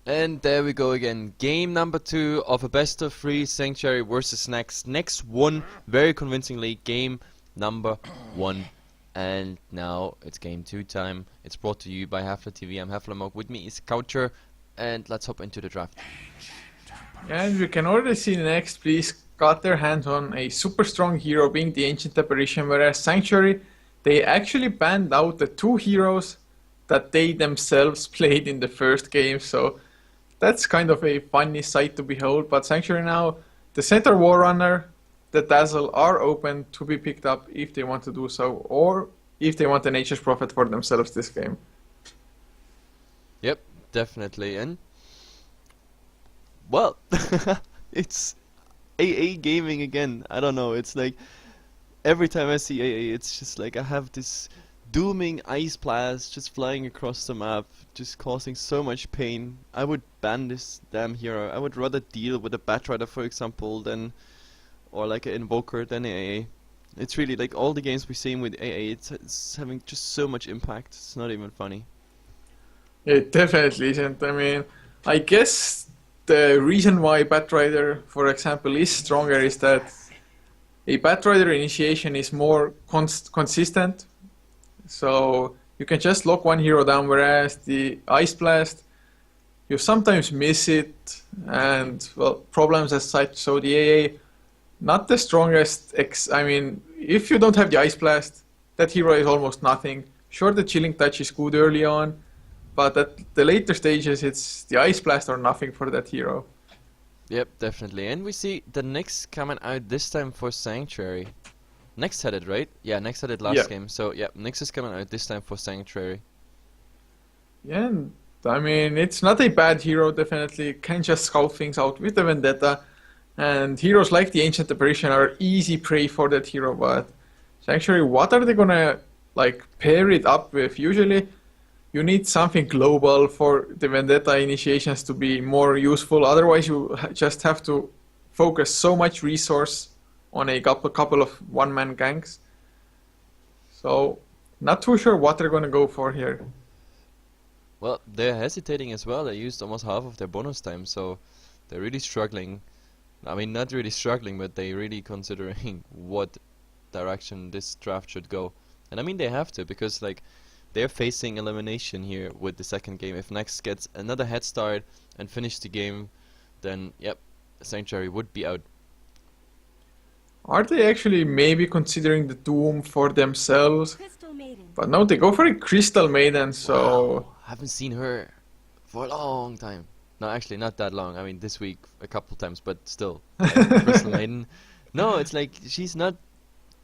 And there we go again. Game number 2 of a best of 3 Sanctuary versus Next. Next won very convincingly game number 1. And now it's game 2 time. It's brought to you by Heflatv. I'm Heflatv. With me is Coucher. And let's hop into the draft. And we can already see Next.pls got their hands on a super strong hero being the Ancient Apparition, whereas Sanctuary, they actually banned out the 2 heroes that they themselves played in the first game, so that's kind of a funny sight to behold. But Sanctuary now, the Center Warrunner, the Dazzle are open to be picked up if they want to do so, or if they want a Nature's Prophet for themselves this game. Yep, definitely. And well, it's AA gaming again. I don't know, it's like every time I see AA, it's just like I have this dooming ice blast just flying across the map, just causing so much pain. I would ban this damn hero. I would rather deal with a Batrider, for example, than or like an Invoker than AA. It's really like all the games we've seen with AA, it's having just so much impact. It's not even funny. It definitely isn't. I mean, I guess the reason why Batrider, for example, is stronger is that a Batrider initiation is more consistent. So you can just lock one hero down, whereas the Ice Blast, you sometimes miss it, and well, problems as such. So the AA, not the strongest. I mean, if you don't have the Ice Blast, that hero is almost nothing. Sure, the Chilling Touch is good early on, but at the later stages, it's the Ice Blast or nothing for that hero. Yep, definitely. And we see the Next coming out this time for Sanctuary. Next had it, right? Yeah, Next had it last game. So yeah, Next is coming out this time for Sanctuary. Yeah, and, I mean, it's not a bad hero, definitely. Can just scout things out with the Vendetta. And heroes like the Ancient Apparition are easy prey for that hero, but Sanctuary, what are they gonna like pair it up with? Usually you need something global for the Vendetta initiations to be more useful, otherwise you just have to focus so much resource on a couple of one-man ganks. So, not too sure what they're gonna go for here. Well, they're hesitating as well. They used almost half of their bonus time, so they're really struggling. I mean, not really struggling, but they really considering what direction this draft should go. And I mean, they have to, because like they're facing elimination here with the second game. If Next gets another head start and finish the game, then yep, Sanctuary would be out. Are they actually maybe considering the Doom for themselves? But no, they go for a Crystal Maiden, so... Wow, haven't seen her for a long time. No, actually not that long. I mean, this week a couple times, but still. Crystal Maiden. No, it's like she's not...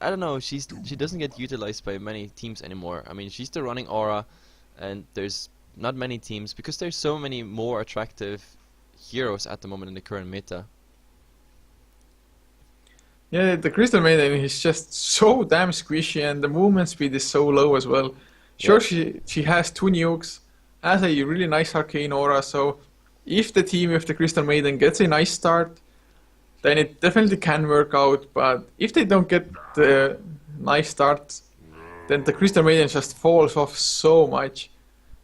I don't know, she doesn't get utilized by many teams anymore. I mean, she's the running aura, and there's not many teams, because there's so many more attractive heroes at the moment in the current meta. Yeah, the Crystal Maiden is just so damn squishy, and the movement speed is so low as well. Sure, Yep. she has 2 nukes, has a really nice arcane aura, so if the team with the Crystal Maiden gets a nice start, then it definitely can work out. But if they don't get the nice start, then the Crystal Maiden just falls off so much.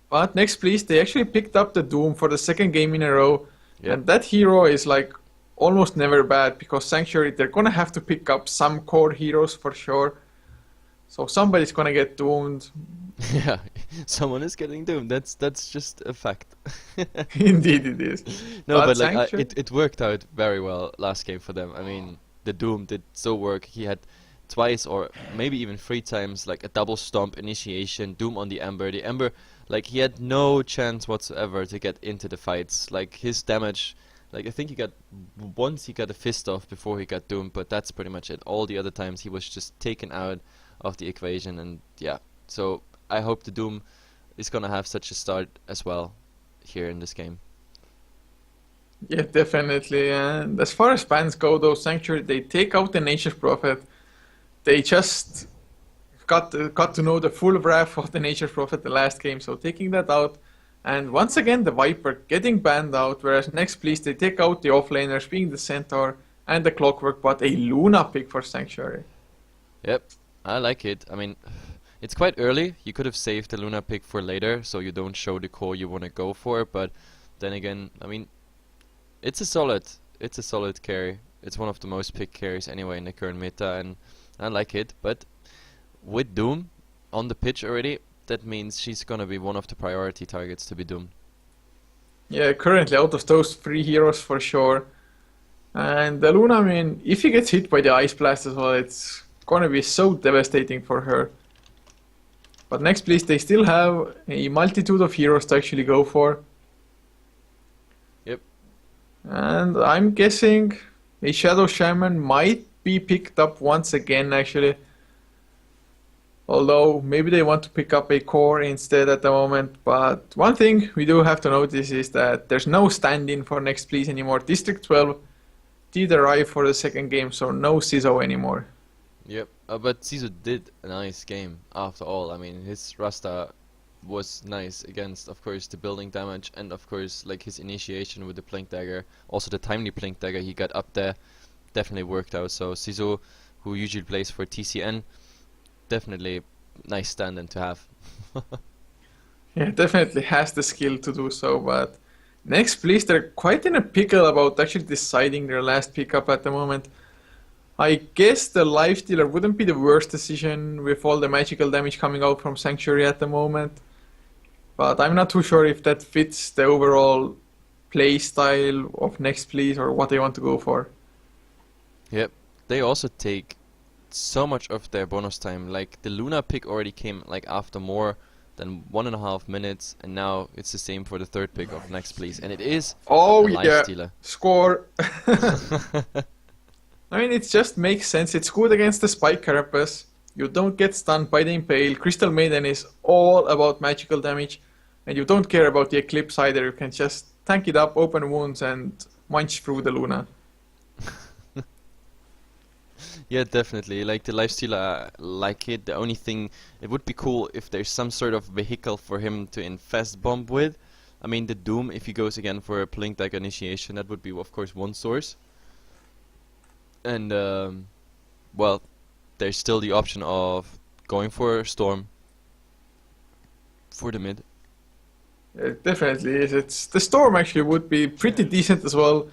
But Next.pls, they actually picked up the Doom for the second game in a row, Yep. and that hero is like almost never bad, because Sanctuary, they're gonna have to pick up some core heroes for sure. So somebody's gonna get doomed. Yeah, someone is getting doomed. That's just a fact. Indeed it is. No, But but like Sanctuary, it worked out very well last game for them. I mean, the Doom did so work. He had twice or maybe even 3 times like a double stomp initiation, Doom on the Ember. The Ember, like he had no chance whatsoever to get into the fights. Like his damage, like I think he got once he got a fist off before he got doomed, but that's pretty much it. All the other times he was just taken out of the equation, and yeah. So I hope the Doom is gonna have such a start as well here in this game. yeah, definitely. And as far as bans go, though, Sanctuary, they take out the Nature's Prophet. They just got to know the full wrath of the Nature's Prophet the last game, so taking that out. And once again, the Viper getting banned out, whereas Next.pls, they take out the offlaners, being the Centaur and the Clockwork, but a Luna pick for Sanctuary. Yep, I like it. I mean, it's quite early. You could have saved the Luna pick for later, so you don't show the core you want to go for, but then again, I mean, it's a solid carry. It's one of the most picked carries anyway in the current meta, and I like it. But with Doom on the pitch already, that means she's gonna be one of the priority targets to be doomed. Yeah, currently out of those three heroes for sure. And the Luna, I mean, if he gets hit by the Ice Blast as well, it's gonna be so devastating for her. But next, please, they still have a multitude of heroes to actually go for. Yep. And I'm guessing a Shadow Shaman might be picked up once again, actually. Although maybe they want to pick up a core instead at the moment. But one thing we do have to notice is that there's no stand-in for Next Please anymore. District 12 did arrive for the second game, so no CISO anymore. Yep. But Sisu did a nice game after all. I mean, his Rasta was nice against, of course, the building damage and, of course, like his initiation with the Plink Dagger. Also, the timely Plink Dagger he got up there definitely worked out. So Sisu, who usually plays for TCN, definitely nice stand-in to have. Yeah, definitely has the skill to do so, but Next Please, they're quite in a pickle about actually deciding their last pickup at the moment. I guess the Lifestealer wouldn't be the worst decision with all the magical damage coming out from Sanctuary at the moment, but I'm not too sure if that fits the overall play style of Next Please or what they want to go for. Yep. They also take so much of their bonus time. Like the Luna pick already came like after more than 1.5 minutes, and now it's the same for the third pick of Next Please, and it is Oh a yeah, Lifestealer. score. I mean, it just makes sense. It's good against the Spike Carapace. You don't get stunned by the Impale. Crystal Maiden is all about magical damage, and you don't care about the Eclipse either. You can just tank it up, open wounds, and munch through the Luna. Yeah, definitely. Like the Lifestealer, like it. The only thing, it would be cool if there's some sort of vehicle for him to infest bomb with. I mean, the Doom, if he goes again for a Plink Dagger initiation, that would be, of course, one source. And, well, there's still the option of going for Storm for the mid. It definitely is. It's the Storm actually would be pretty decent as well.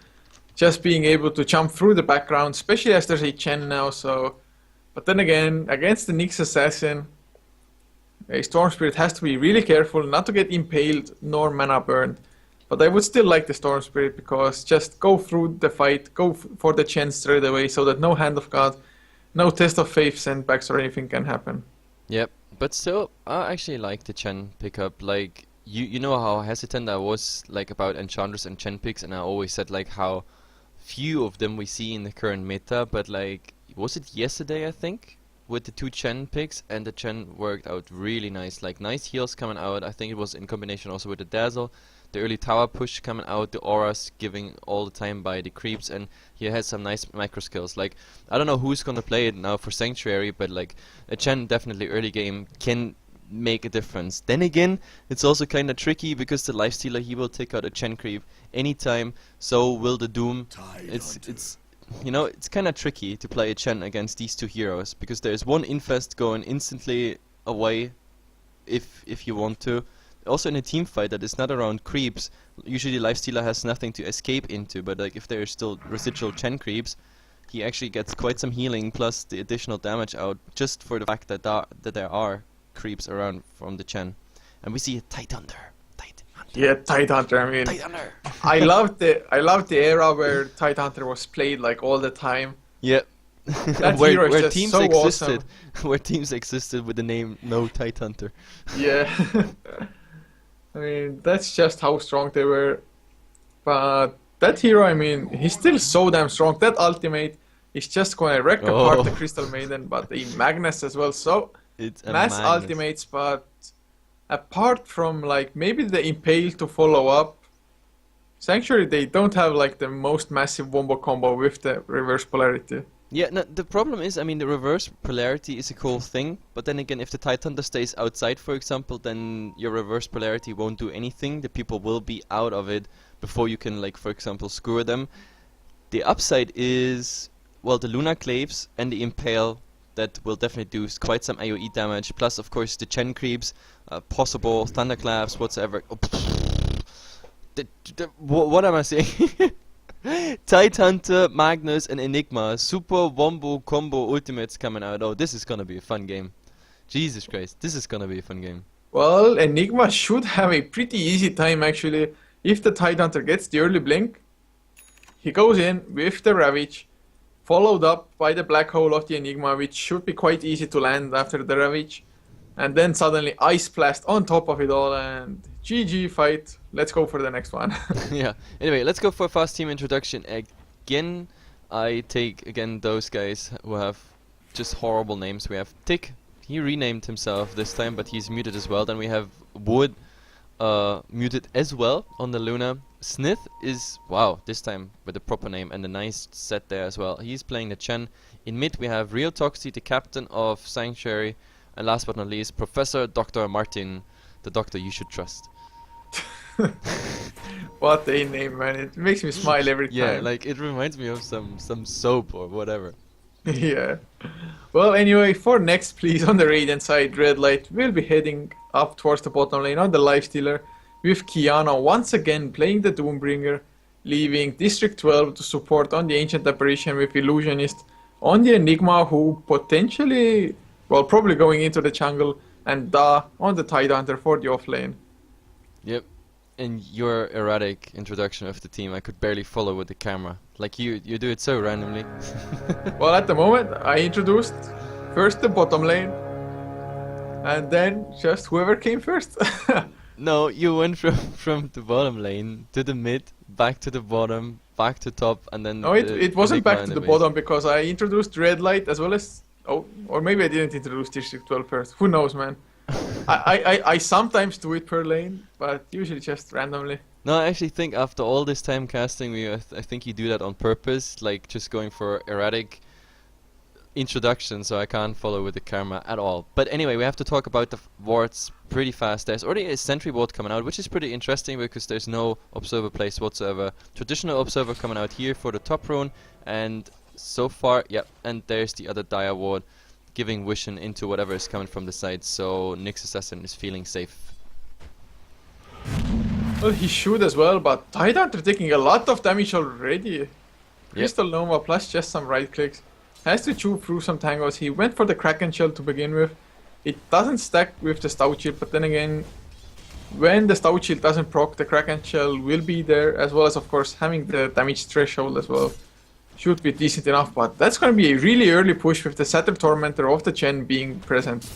Just being able to jump through the background, especially as there's a Chen now. So, but then again, against the Nyx Assassin, a Storm Spirit has to be really careful not to get impaled nor mana burned. But I would still like the Storm Spirit because just go through the fight, go for the Chen straight away, so that no Hand of God, no Test of Faith sandbags or anything can happen. Yep, but still, I actually like the Chen pickup. Like, you know how hesitant I was like about Enchantress and Chen picks, and I always said like how few of them we see in the current meta, but like, was it yesterday I think, with the two Chen picks, and the Chen worked out really nice. Like, nice heals coming out. I think it was in combination also with the Dazzle, the early tower push coming out, the auras giving all the time by the creeps, and he has some nice micro skills. Like, I don't know who's gonna play it now for Sanctuary, but like, a Chen definitely early game can make a difference. Then again, it's also kind of tricky because the Lifestealer, he will take out a Chen creep anytime, so will the Doom. It's you know, it's kind of tricky to play a Chen against these two heroes because there's one infest going instantly away if you want to. Also in a team fight that is not around creeps, usually Lifestealer has nothing to escape into, but like if there are still residual Chen creeps, he actually gets quite some healing plus the additional damage out just for the fact that there are creeps around from the Chen. And we see a Tight Hunter. Yeah, Tidehunter. I mean, Tidehunter. I loved the era where Tidehunter was played like all the time. Yeah. That hero is where just teams so existed, awesome. where teams existed with the name No Tight Hunter. Yeah. I mean, that's just how strong they were. But that hero, I mean, he's still so damn strong. That ultimate is just going to wreck apart the Crystal Maiden, but the Magnus as well. So, It's a mass Magnus. ultimates, but apart from like maybe the Impale to follow up, Sanctuary, they don't have like the most massive wombo combo with the reverse polarity. Yeah, no, the problem is, I mean, the reverse polarity is a cool thing, but then again, if the Tight Hunter stays outside, for example, then your reverse polarity won't do anything. The people will be out of it before you can, like, for example, skewer them. The upside is, well, the Luna Claves and the Impale, that will definitely do quite some AoE damage, plus, of course, the Chen creeps, possible Thunderclaps, whatsoever. What am I saying? Tidehunter, Magnus, and Enigma. Super Wombo Combo Ultimates coming out. Oh, this is gonna be a fun game. Jesus Christ, this is gonna be a fun game. Well, Enigma should have a pretty easy time actually. If the Tidehunter gets the early blink, he goes in with the Ravage, followed up by the Black Hole of the Enigma, which should be quite easy to land after the Ravage. And then suddenly Ice Blast on top of it all, and GG fight. Let's go for the next one. Yeah. Anyway, let's go for a fast team introduction again. I take again those guys who have just horrible names. We have Tick. He renamed himself this time, but he's muted as well. Then we have Wood, muted as well on the Luna. Snith is, wow, this time with a proper name and a nice set there as well. He's playing the Chen. In mid we have Real Toxie, the captain of Sanctuary. And last but not least, Professor Dr. Martin, the doctor you should trust. What a name, man. It makes me smile every time. Yeah, like it reminds me of some soap or whatever. Yeah. Well, anyway, for next, please, on the Radiant side, Red Light will be heading up towards the bottom lane on the Lifestealer, with Kiana once again playing the Doombringer, leaving District 12 to support on the Ancient Apparition with Illusionist, on the Enigma, who potentially, well, probably going into the jungle, and Da on the Tidehunter for the off lane. Yep. And your erratic introduction of the team, I could barely follow with the camera. Like you do it so randomly. Well, at the moment, I introduced first the bottom lane, and then just whoever came first. No, you went from the bottom lane to the mid, back to the bottom, back to top, and then. No, it wasn't Enigma back in to the the base. bottom because I introduced Red Light as well as. Oh, or maybe I didn't introduce District 12 first. Who knows, man? I sometimes do it per lane, but usually just randomly. No, I actually think after all this time casting, I think you do that on purpose, like just going for erratic introduction, so I can't follow with the camera at all. But anyway, we have to talk about the wards pretty fast. There's already a sentry ward coming out, which is pretty interesting because there's no observer place whatsoever. Traditional observer coming out here for the top rune, and so far, yeah, and there's the other dire ward giving vision into whatever is coming from the side, so Nyx Assassin is feeling safe. Well, he should as well, but Tidehunter taking a lot of damage already. Crystal Nova plus just some right clicks. Has to chew through some tangos. He went for the Kraken Shell to begin with. It doesn't stack with the Stout Shield, but then again, when the Stout Shield doesn't proc, the Kraken Shell will be there, as well as, of course, having the damage threshold as well. Should be decent enough, but that's going to be a really early push with the Satyr Tormentor of the Chen being present.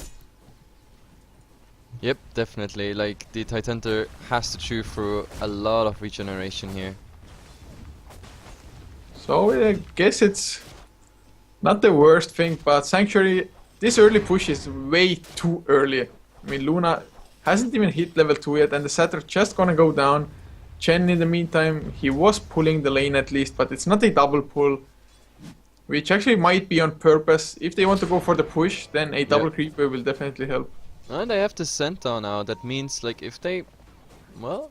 Yep, definitely. Like, the Tidehunter has to chew through a lot of regeneration here. So I guess it's not the worst thing, but Sanctuary, this early push is way too early. I mean, Luna hasn't even hit level 2 yet, and the Satyr just gonna go down. Chen, in the meantime, he was pulling the lane at least, but it's not a double pull, which actually might be on purpose. If they want to go for the push, then a double creeper will definitely help. And they have the Centaur now. That means, like, if they... Well...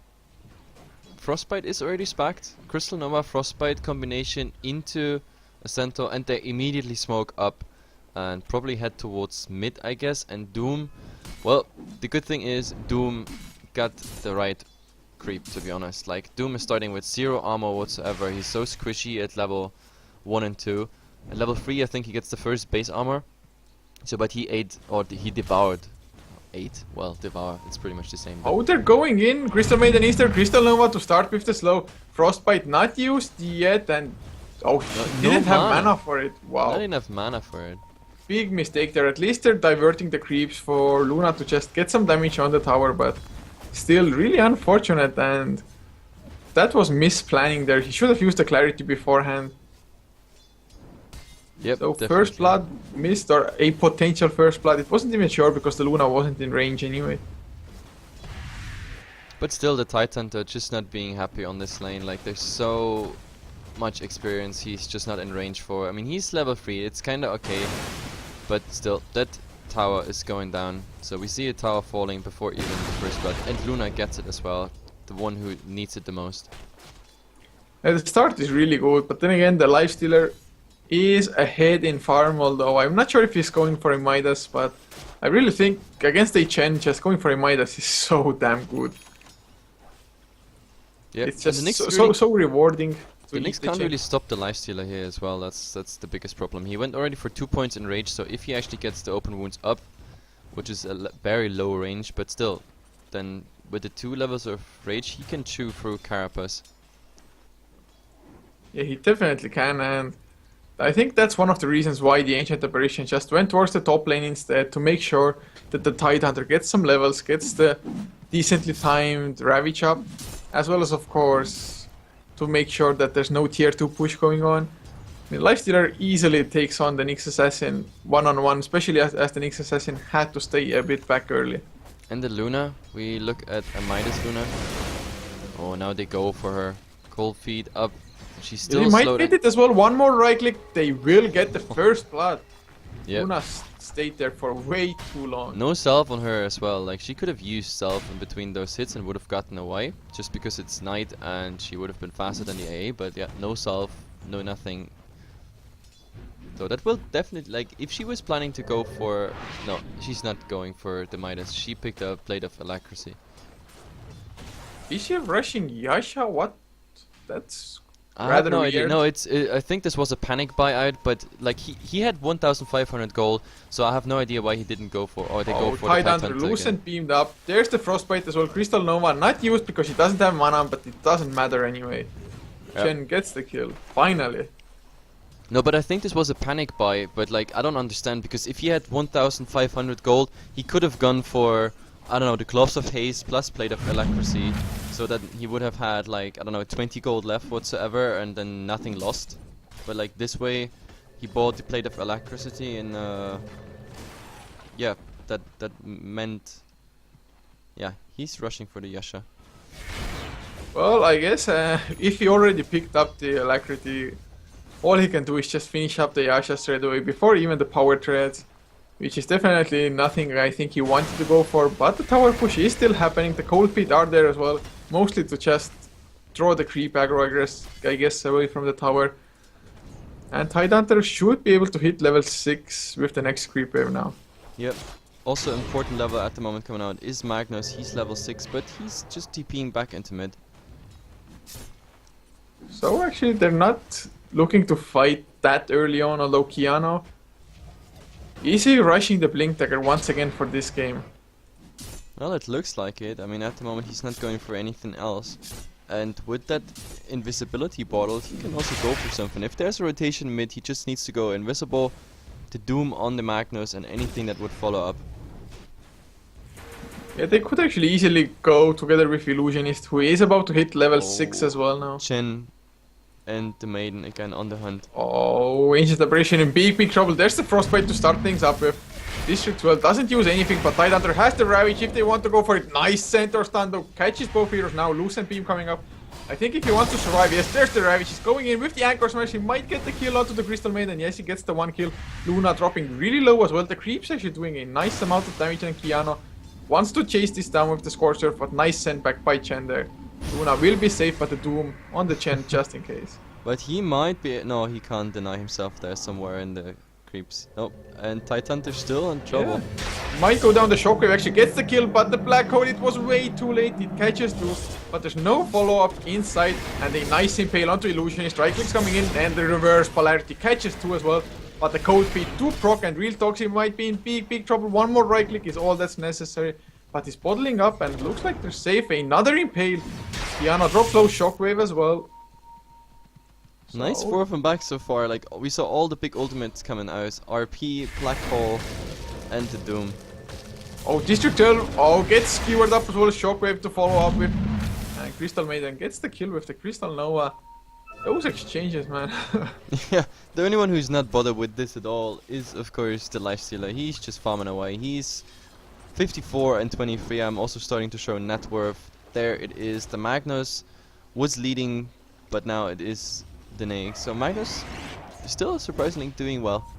Frostbite is already spacked. Crystal Nova Frostbite combination into a Centaur, and they immediately smoke up and probably head towards mid, I guess. And Doom... Well, the good thing is Doom got the right creep, to be honest. Like, Doom is starting with 0 armor whatsoever. He's so squishy at level 1 and 2. At level 3 I think he gets the first base armor. So, but he ate, or he devoured. Ate? Well, devour, it's pretty much the same. Oh, they're going in! Crystal Maiden is there, Crystal Nova to start with the slow. Frostbite not used yet, and... Oh, he didn't have mana for it. Wow. Not enough mana for it. Big mistake there. At least they're diverting the creeps for Luna to just get some damage on the tower, but still really unfortunate, and that was misplanning there. He should have used the clarity beforehand. Yep, So definitely. first blood missed, or a potential first blood. It wasn't even sure because the Luna wasn't in range anyway. But still, the Tidehunter just not being happy on this lane. Like, there's so much experience he's just not in range for. I mean, he's level 3, it's kinda okay. But still, that tower is going down. So we see a tower falling before even the first blood. And Luna gets it as well. The one who needs it the most. The start is really good, but then again, the Lifestealer is ahead in farm, although I'm not sure if he's going for a Midas, but I really think against a Chen, just going for a Midas is so damn good. Yeah, It's and the just Nyx so, really, so rewarding to the lead Nyx the can't chain. really stop the lifestealer here as well. That's the biggest problem. He went already for 2 points in rage, so if he actually gets the open wounds up, which is a very low range, but still, then with the 2 levels of rage, he can chew through Carapace. Yeah, he definitely can, and I think that's one of the reasons why the Ancient Apparition just went towards the top lane instead, to make sure that the Tidehunter gets some levels, gets the decently timed Ravage up, as well as, of course, to make sure that there's no tier 2 push going on. I mean, Lifestealer easily takes on the Nyx Assassin one-on-one, especially as the Nyx Assassin had to stay a bit back early. And the Luna, we look at a Midas Luna. Oh, now they go for her. Cold feet up. She's still They might slowed. get it as well. One more right click, they will get the first blood. Yeah. Luna stayed there for way too long. No self on her as well. Like, she could have used self in between those hits and would have gotten away. Just because it's night and she would have been faster than the AA. But yeah, no self, no nothing. So that will definitely, like, if she was planning to go for... No, she's not going for the Midas. She picked a Blade of Alacrity. Is she rushing Yasha? What? That's I have rather no weird. idea. No, I think this was a panic buyout, but like he had 1,500 gold, so I have no idea why he didn't go for. Or they go for the Tidehunter, Tidehunter loose again. and beamed up. There's the Frostbite as well. Crystal Nova not used because she doesn't have mana, but it doesn't matter anyway. Yep. Chen gets the kill. Finally. No, but I think this was a panic buy. But like I don't understand, because if he had 1,500 gold, he could have gone for, I don't know, the Gloves of Haste plus Blade of Alacrity, so that he would have had like, I don't know, 20 gold left whatsoever, and then nothing lost. But like this way, he bought the Blade of Alacrity, and yeah, that meant, yeah, he's rushing for the Yasha. Well, I guess if he already picked up the Alacrity, all he can do is just finish up the Yasha straight away before even the power treads, which is definitely nothing I think he wanted to go for. But the tower push is still happening. The cold feet are there as well, mostly to just draw the creep aggro, I guess, away from the tower. And Tidehunter should be able to hit level 6 with the next creep wave now. Yep. Also important level at the moment coming out is Magnus. He's level 6, but he's just TPing back into mid. So actually they're not looking to fight that early on, although Kiano is he rushing the Blink Dagger once again for this game? Well, it looks like it. I mean, at the moment he's not going for anything else. And with that invisibility bottle, he can also go for something. If there's a rotation mid, he just needs to go invisible, to Doom on the Magnus, and anything that would follow up. Yeah, they could actually easily go together with Illusionist, who is about to hit level 6 as well now. Chen and the Maiden again on the hunt. Oh, Ancient Aberration in big trouble. There's the Frostbite to start things up with. District 12 doesn't use anything, but Tidehunter has the Ravage if they want to go for it. Nice center stun though. Catches both heroes now. Loose and Beam coming up. I think if he wants to survive, yes, there's the Ravage. He's going in with the Anchor Smash. He might get the kill onto the Crystal Maiden. Yes, he gets the 1 kill. Luna dropping really low as well. The Creep's actually doing a nice amount of damage, and Kiano wants to chase this down with the Scorcher, but nice send back by Chen there. Luna will be safe, but the Doom on the Chen just in case. But he might be... No, he can't deny himself there somewhere in the creeps. Nope. And Tidehunter still in trouble. Yeah. Might go down the Shockwave, actually gets the kill, but the Black Hole, it was way too late. It catches too, but there's no follow-up inside, and a nice impale onto Illusionist. Right clicks coming in, and the reverse polarity catches too as well. But the cold feet do proc, and Real Toxic might be in big trouble. One more right click is all that's necessary. But he's bottling up, and looks like they're safe. Another impale. Kiana drops low Shockwave as well. Nice So- 4 of them back so far. Like, we saw all the big ultimates coming out. RP, Black Hole, and the Doom. Oh, District 12, oh, gets skewered up as well as Shockwave to follow up with. And Crystal Maiden gets the kill with the Crystal Nova. Those exchanges, man. Yeah, the only one who's not bothered with this at all is, of course, the Lifestealer. He's just farming away. He's 54 and 23. I'm also starting to show net worth. There it is. The Magnus was leading, but now it is the Nyx. So Magnus is still surprisingly doing well.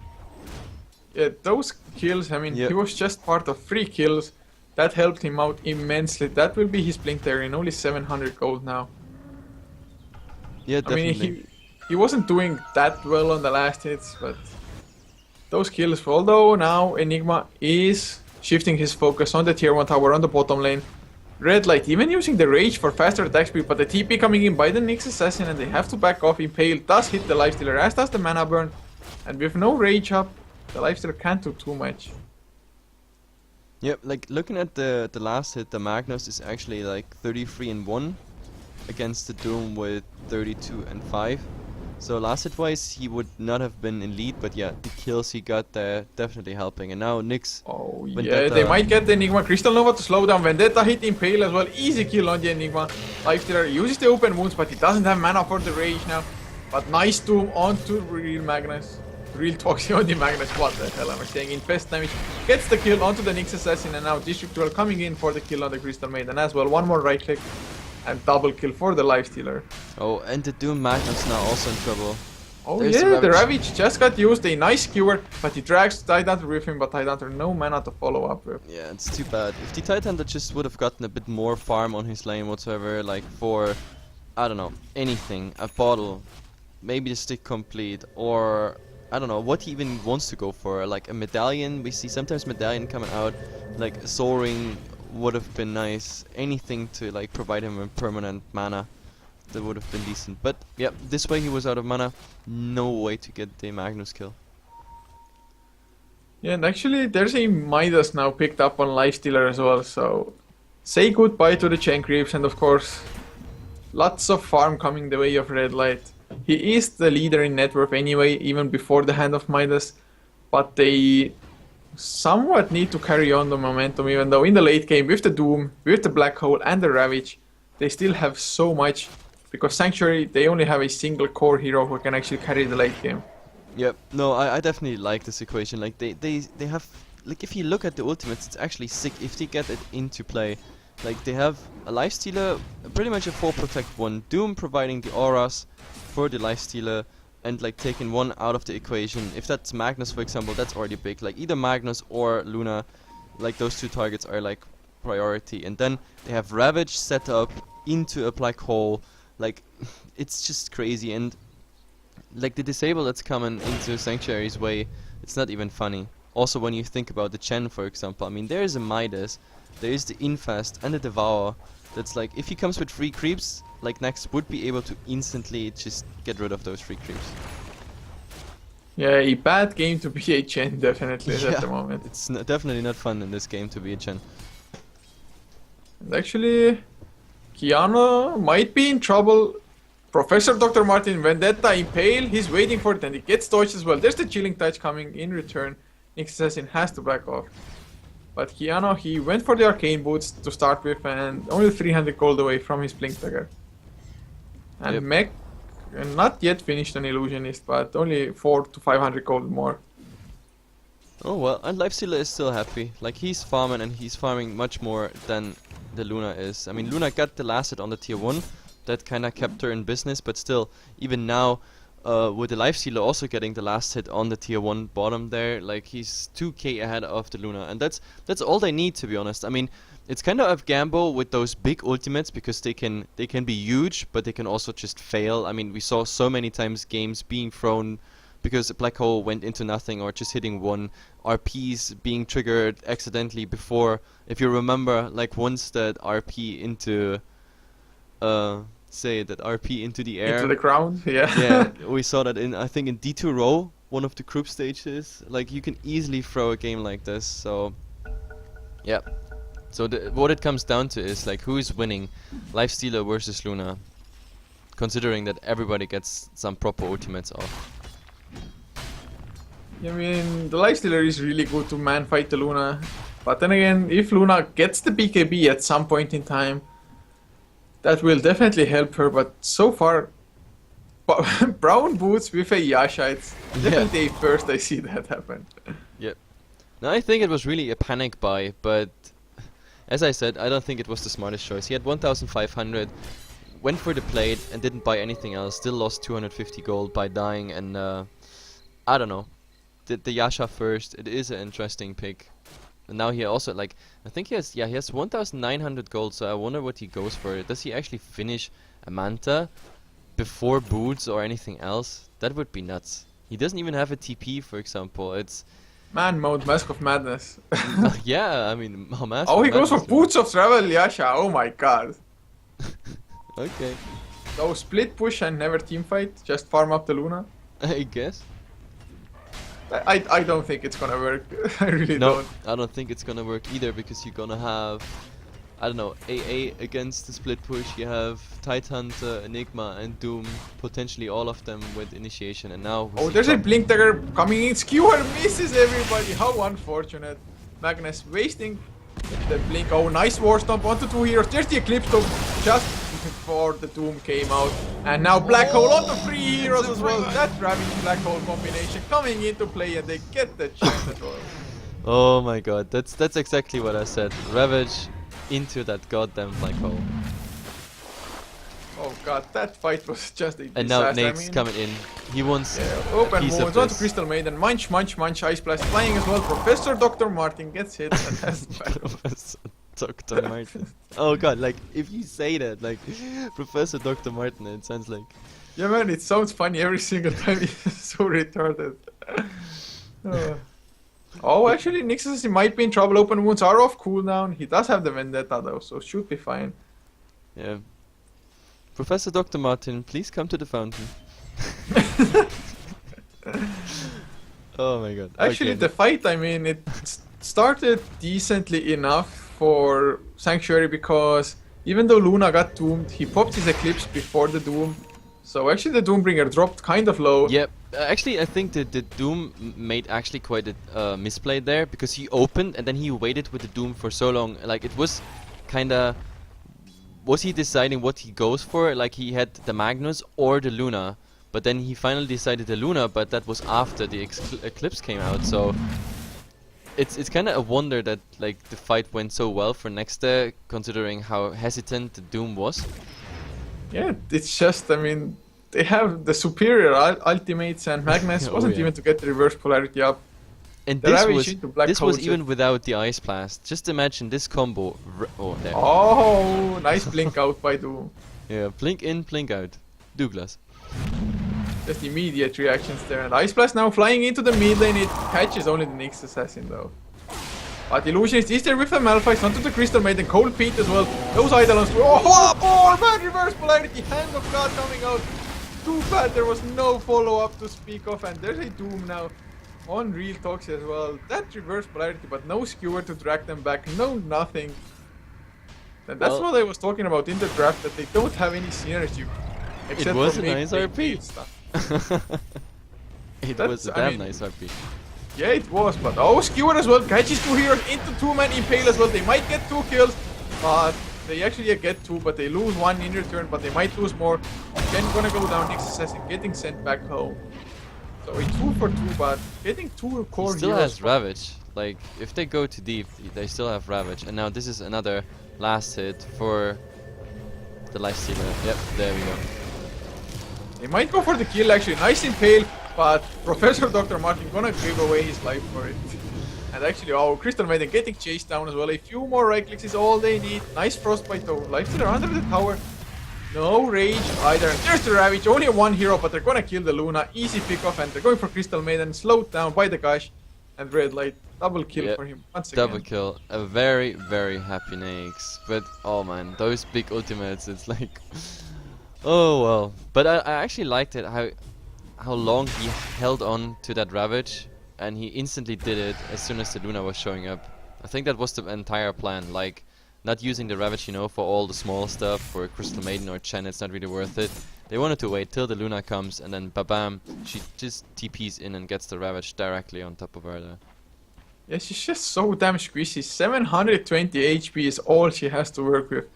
Yeah, those kills, I mean, Yep. he was just part of 3 kills. That helped him out immensely. That will be his Blink there in only 700 gold now. Yeah, I mean, definitely. he wasn't doing that well on the last hits, but those kills, although now Enigma is shifting his focus on the tier 1 tower on the bottom lane. Red Light even using the Rage for faster attack speed, but the TP coming in by the Nyx Assassin and they have to back off. Impale does hit the Lifestealer, as does the Mana Burn. And with no Rage up, the Lifestealer can't do too much. Yep, like looking at the last hit, the Magnus is actually like 33 and 1 against the Doom with 32 and 5. So last hit wise he would not have been in lead, but yeah, the kills he got there definitely helping. And now Nyx. Oh Vendetta. yeah, they might get the Enigma. Crystal Nova to slow down. Vendetta hit Impale as well. Easy kill on the Enigma. Lifestealer uses the open wounds, but he doesn't have mana for the Rage now. But nice Doom onto Real Magnus. Real Toxic on the Magnus. What the hell am I saying? Infest damage. Gets the kill onto the Nyx Assassin, and now District 12 coming in for the kill on the Crystal Maiden as well. One more right click. And double kill for the Lifestealer. Oh, and the Doom Magnus now also in trouble. Oh There's yeah, the Ravage just got used, a nice skewer, but he drags Tidehunter with him, but Tidehunter no mana to follow up with. Yeah, it's too bad. If the Tidehunter just would have gotten a bit more farm on his lane whatsoever, like for, I don't know, anything, a bottle, maybe the stick complete, or I don't know, what he even wants to go for, like a medallion. We see sometimes medallion coming out, like soaring would have been nice, anything to like provide him with permanent mana. That would have been decent, but yeah, this way he was out of mana, no way to get the Magnus kill. Yeah, and actually there's a Midas now picked up on Lifestealer as well, so say goodbye to the chain creeps, and of course lots of farm coming the way of Red Light. He is the leader in net worth anyway, even before the hand of Midas, but they somewhat need to carry on the momentum, even though in the late game with the Doom, with the Black Hole and the Ravage, they still have so much. Because Sanctuary, they only have a single core hero who can actually carry the late game. Yep, no, I definitely like this equation. Like they have, like if you look at the ultimates, it's actually sick if they get it into play. Like they have a Lifestealer, pretty much a 4 protect 1, Doom providing the auras for the Lifestealer, and like taking one out of the equation. If that's Magnus, for example, that's already big. Like either Magnus or Luna, like those two targets are like priority. And then they have Ravage set up into a Black Hole. Like, it's just crazy, and like the disable that's coming into Sanctuary's way, it's not even funny. Also, when you think about the Chen, for example, I mean, there is a Midas, there is the Infest and the Devour. That's like, if he comes with 3 creeps, like Next would be able to instantly just get rid of those 3 creeps. Yeah, a bad game to be a Chen, definitely, Yeah, at the moment. It's definitely not fun in this game to be a Chen. And actually, Kiana might be in trouble. Professor Dr. Martin, Vendetta, Impale, he's waiting for it, and he gets dodged as well. There's the Chilling Touch coming in return. Nyx Assassin has to back off. But Kiana, he went for the Arcane Boots to start with, and only 300 gold away from his Blink Dagger. And Yep. Mech, not yet finished an Illusionist, but only 400 to 500 gold more. Oh well, and Lifestealer is still happy. Like he's farming, and he's farming much more than the Luna is. I mean, Luna got the last hit on the tier 1. That kinda kept her in business, but still, even now, with the Lifestealer also getting the last hit on the tier 1 bottom there, like he's 2k ahead of the Luna, and that's all they need, to be honest. I mean, it's kinda a gamble with those big ultimates, because they can be huge, but they can also just fail. I mean, we saw so many times games being thrown because a Black Hole went into nothing or just hitting one, RPs being triggered accidentally before. If you remember, like once that RP into say that RP into the air. Into the ground, yeah. Yeah, we saw that in, I think in D2 row, one of the group stages. Like you can easily throw a game like this, so yeah. So what it comes down to is like who is winning, Lifestealer versus Luna, considering that everybody gets some proper ultimates off. I mean, the Lifestealer is really good to man fight the Luna, but then again, if Luna gets the BKB at some point in time, that will definitely help her, but so far, brown boots with a Yasha, it's definitely a first I see that happen. Yep. Now I think it was really a panic buy, but as I said, I don't think it was the smartest choice. He had 1,500, went for the plate and didn't buy anything else, still lost 250 gold by dying, and I don't know. The Yasha first, it is an interesting pick. And now he also, like, I think he has 1,900 gold, so I wonder what he goes for. Does he actually finish a Manta before boots or anything else? That would be nuts. He doesn't even have a TP, for example. It's Man mode, Mask of Madness. Yeah, I mean, Mask Oh, of he goes for Madness. Boots of Travel, Yasha. Oh my god. Okay, So split push and never team fight. Just farm up the Luna. I guess. I don't think it's gonna work. I really No, don't. I don't think it's gonna work either because you're gonna have, I don't know, AA against the split push. You have Tidehunter, Enigma, and Doom, potentially all of them with initiation. And now we Oh, see there's a Trump. Blink Dagger coming in. Skewer misses everybody. How unfortunate. Magnus wasting the Blink. Oh, nice War Stomp onto 2 heroes. There's the Eclipse Stomp just before the Doom came out. And now Black Hole onto 3 heroes as well. That Ravage Black Hole combination coming into play and they get the chance as well. Oh my god, that's exactly what I said. Ravage into that goddamn black hole. Oh god, that fight was just a disaster. And now I Nate's mean, coming in. He wants yeah, a open piece of moves onto this. Crystal Maiden. Munch, munch, munch. Ice Blast flying as well. Professor Dr. Martin gets hit. And that's Professor Dr. Martin. Oh god, like if you say that, like Professor Dr. Martin, it sounds like. Yeah, man, it sounds funny every single time. It's so retarded. Oh, actually, Nixus he might be in trouble. Open wounds are off cooldown. He does have the Vendetta though, so should be fine. Yeah. Professor Dr. Martin, please come to the fountain. Oh my god. Actually, okay. the fight, I mean, it started decently enough for Sanctuary because even though Luna got doomed, he popped his Eclipse before the Doom. So actually, the Doombringer dropped kind of low. Yep. Actually, I think that the Doom made actually quite a misplay there because he opened and then he waited with the Doom for so long. Like it was kinda. Was he deciding what he goes for? Like he had the Magnus or the Luna, but then he finally decided the Luna, but that was after the Eclipse came out. So it's kind of a wonder that like the fight went so well for Next.pls, considering how hesitant the Doom was. Yeah, it's just, I mean, they have the superior ultimates and Magnus Oh, wasn't yeah. even to get the reverse polarity up. And The this Ravage was into Black this Hole was set. even without the Ice Blast. Just imagine this combo. Oh, there. Oh, nice blink out by Doom. Yeah, blink in, blink out. Douglas. Just immediate reactions there. And Ice Blast now flying into the mid lane. It catches only the next assassin though. But Illusionist is there with the Malphite onto the Crystal Maiden. Cold Pete as well. Those Eidolons. Oh, man, reverse polarity. Hand of God coming out. Too bad there was no follow-up to speak of. And there's a Doom now. On Real Talks as well. That reverse polarity, but no skewer to drag them back. No nothing. And that's Well, what I was talking about in the draft, that they don't have any synergy. Except was for a nice maybe RP. stuff. It That's- was a I damn mean- nice RP. Yeah, it was, but oh, skewer as well. Catches 2 heroes into 2-man impale as well. They might get 2 kills, but they actually get 2, but they lose 1 in return, but they might lose more. Then gonna go down next assassin, getting sent back home. So a 2 for 2, but getting 2 core He still heroes. has Ravage. Like, if they go too deep, they still have Ravage. And now this is another last hit for the Lifestealer. Yep, there we go. They might go for the kill actually. Nice impale, but Professor Dr. Martin gonna give away his life for it. And actually, oh, Crystal Maiden getting chased down as well. A few more right clicks is all they need. Nice frostbite though. Lifestealer under the tower. No rage either. And there's the Ravage. Only 1 hero, but they're gonna kill the Luna. Easy pick off, and they're going for Crystal Maiden. Slowed down by the Gush and Red Light. Double kill Yep, for him once again. double kill. A very, very happy Naix. But, oh man, those big ultimates, it's like... Oh well. But I actually liked it, how long he held on to that Ravage. And he instantly did it as soon as the Luna was showing up. I think that was the entire plan. Like, not using the Ravage, you know, for all the small stuff, for Crystal Maiden or Chen, it's not really worth it. They wanted to wait till the Luna comes, and then ba-bam, she just TPs in and gets the Ravage directly on top of her there. Yeah, she's just so damn squishy. 720 HP is all she has to work with.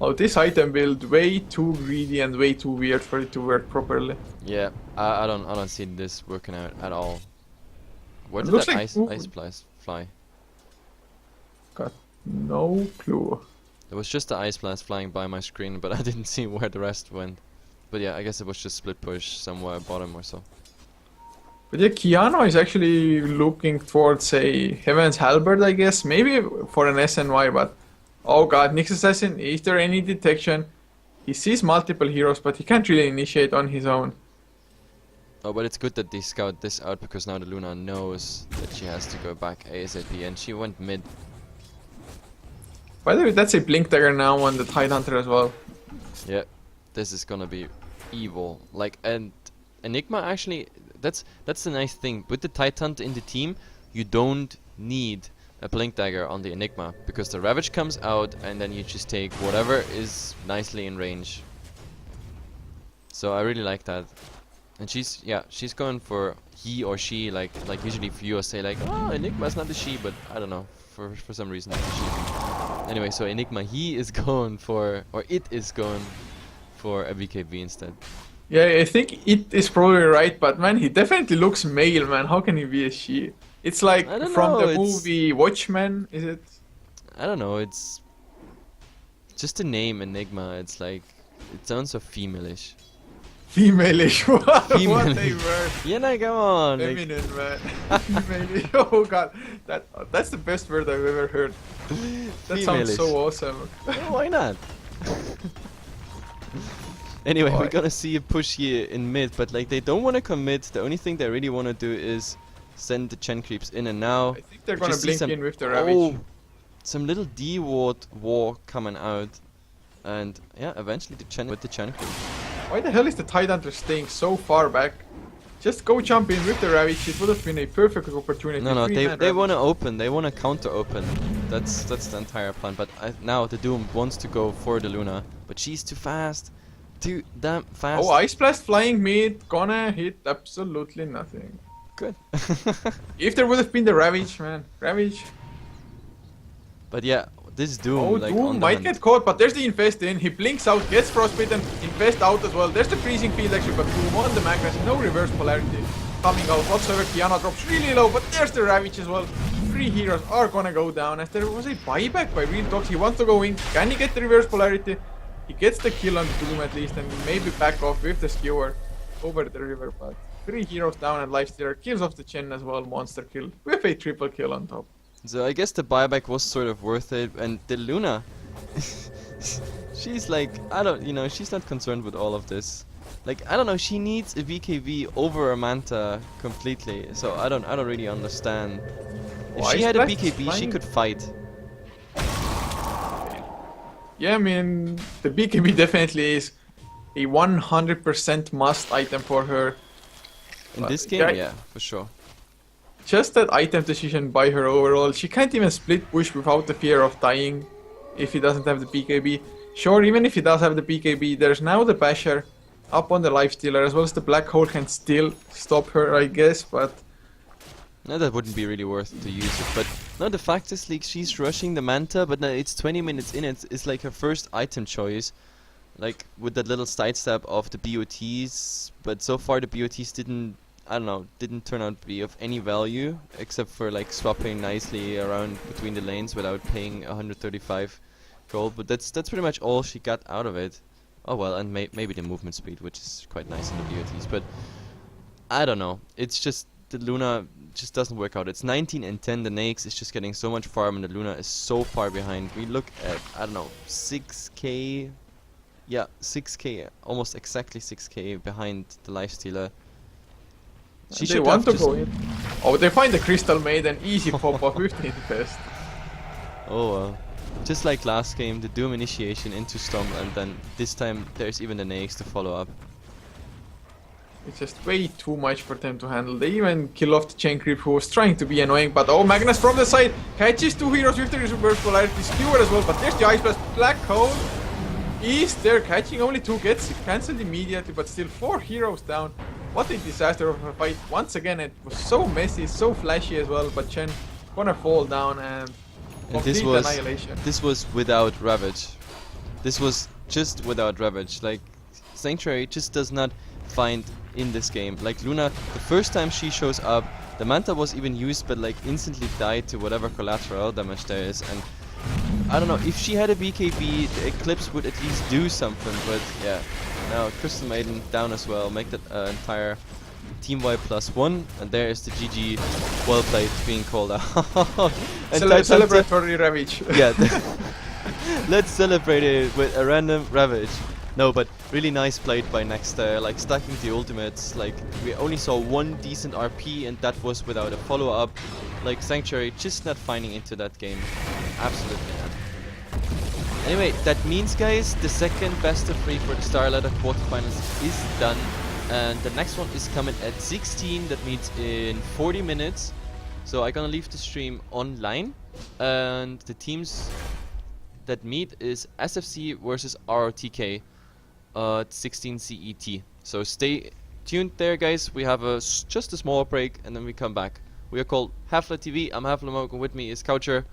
Oh, this item build way too greedy and way too weird for it to work properly. Yeah, I don't see this working out at all. Where It did looks that like ice blast fly? Got no clue. There was just the ice blast flying by my screen, but I didn't see where the rest went. But yeah, I guess it was just split push somewhere bottom or so. But yeah, Keanu is actually looking towards a Heaven's Halberd, I guess. Maybe for an SNY, but... Oh god, Nyx Assassin, is there any detection? He sees multiple heroes, but he can't really initiate on his own. Oh, but it's good that they scout this out, because now the Luna knows that she has to go back ASAP, and she went mid. By the way, that's a Blink Dagger now on the Tidehunter as well. Yeah, this is gonna be evil. Like, and Enigma actually, that's the nice thing. With the Tidehunter in the team, you don't need a Blink Dagger on the Enigma, because the Ravage comes out and then you just take whatever is nicely in range. So I really like that. And she's going for he or she, like usually viewers say like, oh, Enigma's not a she, but I don't know, for some reason it's a she. Anyway, so Enigma, he is going for, or it is going for a BKB instead. Yeah, I think it is probably right, but man, he definitely looks male, man. How can he be a she? It's like from know, the movie Watchmen, is it? I don't know, it's just the name Enigma, it's like, it sounds so female-ish. Female-ish, what a Female-ish. word. Yeah, no, come on. Like, Feminine, man. Female-ish, oh god. That's the best word I've ever heard. That sounds female-ish. so awesome. Yeah, why not? Anyway, Why? we're gonna see a push here in mid, but like they don't want to commit. The only thing they really want to do is send the Chen creeps in, and now I think they're we gonna just see blink some, in with the Ravage. some little D-ward war coming out, and yeah, eventually the Chen with the Chen creep. Why the hell is the Tidehunter staying so far back? Just go jump in with the Ravage, it would have been a perfect opportunity. No, they Three-man want to Ravage. open, they want to counter open. That's the entire plan. But now the Doom wants to go for the Luna, but she's too fast, too damn fast. Oh, Ice Blast flying mid, gonna hit absolutely nothing. Good. If there would have been the Ravage, man. Ravage. But yeah, this Doom, Oh, like on Doom the might hunt. get caught, but there's the Infest in. He blinks out, gets Frostbitten, Infest out as well. There's the Freezing Field actually, but Doom on the Magnus, no reverse polarity coming out whatsoever. Kiana drops really low, but there's the Ravage as well. 3 heroes are gonna go down as there was a buyback by Real Dogs. He wants to go in. Can he get the reverse polarity? He gets the kill on Doom at least, and maybe back off with the skewer over the river, but 3 heroes down and Lifestealer kills off the Chen as well, monster kill, with a triple kill on top. So I guess the buyback was sort of worth it, and the Luna, she's like, she's not concerned with all of this. Like, I don't know, she needs a BKB over a Manta completely, so I don't really understand. If Why she is had a Blast BKB, she flying? could fight. Yeah, I mean, the BKB definitely is a 100% must item for her. In But this game, yeah, yeah, for sure. Just that item decision by her overall. She can't even split push without the fear of dying if he doesn't have the BKB. Sure, even if he does have the BKB, there's now the Basher up on the Lifestealer, as well as the Black Hole can still stop her, I guess, but No, that wouldn't be really worth to use it. But no, the fact is, like, she's rushing the Manta, but now it's 20 minutes in. It's like her first item choice, like with that little sidestep of the BOTs. But so far the BOTs didn't turn out to be of any value, except for like swapping nicely around between the lanes without paying 135 gold. But that's pretty much all she got out of it. Oh well, and maybe the movement speed, which is quite nice in the BOTs. But I don't know. It's just the Luna just doesn't work out. It's 19 and 10. The Naix is just getting so much farm, and the Luna is so far behind. We look at, I don't know, 6k. Yeah, 6k, almost exactly 6k behind the Lifestealer. She they should want have to go just- in. Oh, they find the Crystal Maiden, easy pop off with the Infest. Oh well. Just like last game, the Doom initiation into Stomp, and then this time there's even the Naix to follow up. It's just way too much for them to handle. They even kill off the Chain Creep who was trying to be annoying, but oh, Magnus from the side catches 2 heroes with the reverse polarity skewer as well, but there's the Ice Blast. Black Hole is there, catching only 2, gets cancelled immediately, but still 4 heroes down. What a disaster of a fight. Once again, it was so messy, so flashy as well, but Chen gonna fall down and And complete annihilation. this was without Ravage. This was just without Ravage. Like, Sanctuary just does not find in this game. Like Luna, the first time she shows up, the Manta was even used, but like instantly died to whatever collateral damage there is. And I don't know, if she had a BKB, the Eclipse would at least do something. But yeah, now Crystal Maiden down as well, make that entire Team Y +1, and there is the GG well played being called out. And Celebratory Ravage. yeah, let's celebrate it with a random Ravage. No, but really nice played by Next. Like stacking the ultimates. Like we only saw one decent RP, and that was without a follow-up. Like Sanctuary just not finding into that game. Absolutely not. Anyway, that means, guys, the second best of 3 for the Starladder quarterfinals is done, and the next one is coming at 16. That means in 40 minutes. So I'm gonna leave the stream online, and the teams that meet is SFC versus ROTK at 16 CET. So stay tuned there, guys. We have just a small break, and then we come back. We are called Heflatv. I'm Heflatv, and with me is Coucher.